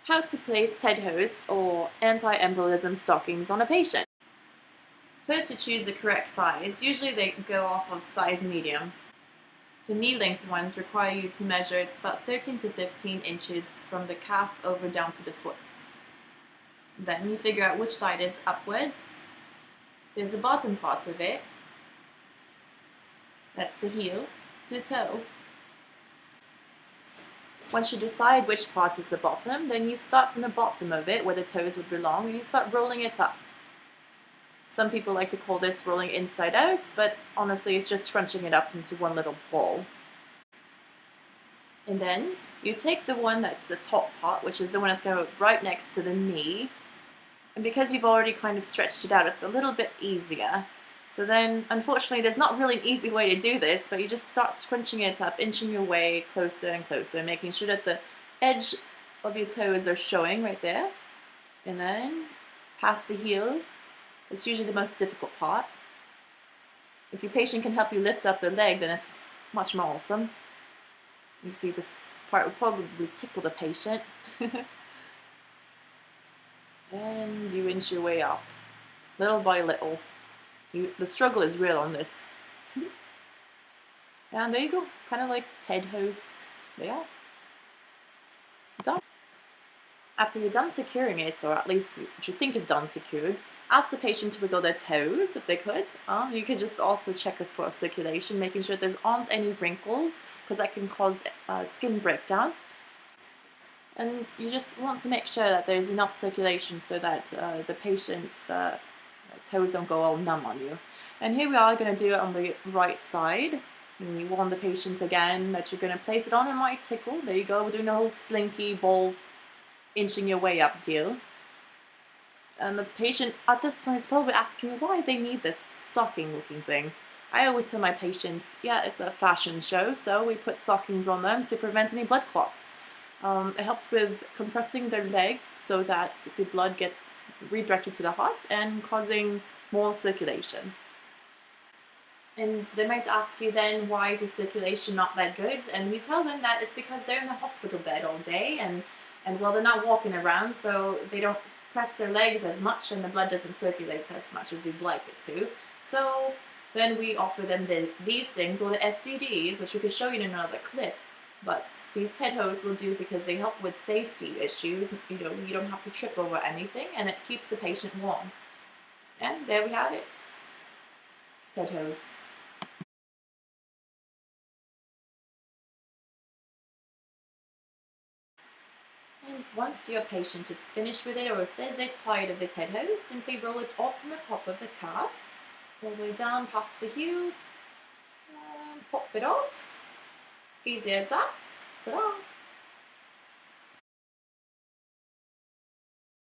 How to place TED hose or anti-embolism stockings on a patient. First, you choose the correct size. Usually they go off of size medium. The knee length ones require you to measure, it's about 13 to 15 inches from the calf over down to the foot. Then you figure out which side is upwards. There's a bottom part of it. That's the heel to the toe. Once you decide which part is the bottom, then you start from the bottom of it, where the toes would belong, and you start rolling it up. Some people like to call this rolling inside out, but honestly it's just scrunching it up into one little ball. And then you take the one that's the top part, which is the one that's going to go right next to the knee, and because you've already kind of stretched it out, it's a little bit easier. So then, unfortunately, there's not really an easy way to do this, but you just start scrunching it up, inching your way closer and closer, making sure that the edge of your toes are showing right there. And then past the heel, it's usually the most difficult part. If your patient can help you lift up their leg, then it's much more awesome. You see, this part will probably tickle the patient. And you inch your way up, little by little. The struggle is real on this. And there you go, kind of like TED hose. There, done. After you're done securing it, or at least what you think is done secured, ask the patient to wiggle their toes if they could. You could just also check for circulation, making sure there aren't any wrinkles, because that can cause skin breakdown. And you just want to make sure that there's enough circulation so that the patient's toes don't go all numb on you. And here we are going to do it on the right side. And you warn the patient again that you're going to place it on. It might tickle. There you go. We're doing the whole slinky ball inching your way up deal. And the patient at this point is probably asking why they need this stocking looking thing. I always tell my patients, yeah, it's a fashion show, so we put stockings on them to prevent any blood clots. It helps with compressing their legs so that the blood gets redirected to the heart and causing more circulation. And they might ask you then, why is the circulation not that good? And we tell them that it's because they're in the hospital bed all day and well, they're not walking around, so they don't press their legs as much and the blood doesn't circulate as much as you'd like it to. So then we offer them these things, or the SCDs, which we could show you in another clip. But these TED hose will do because they help with safety issues. You know, you don't have to trip over anything, and it keeps the patient warm. And there we have it. TED hose. And once your patient is finished with it or says they're tired of the TED hose, simply roll it off from the top of the calf, all the way down past the heel, and pop it off. Easy as that. Ta-da!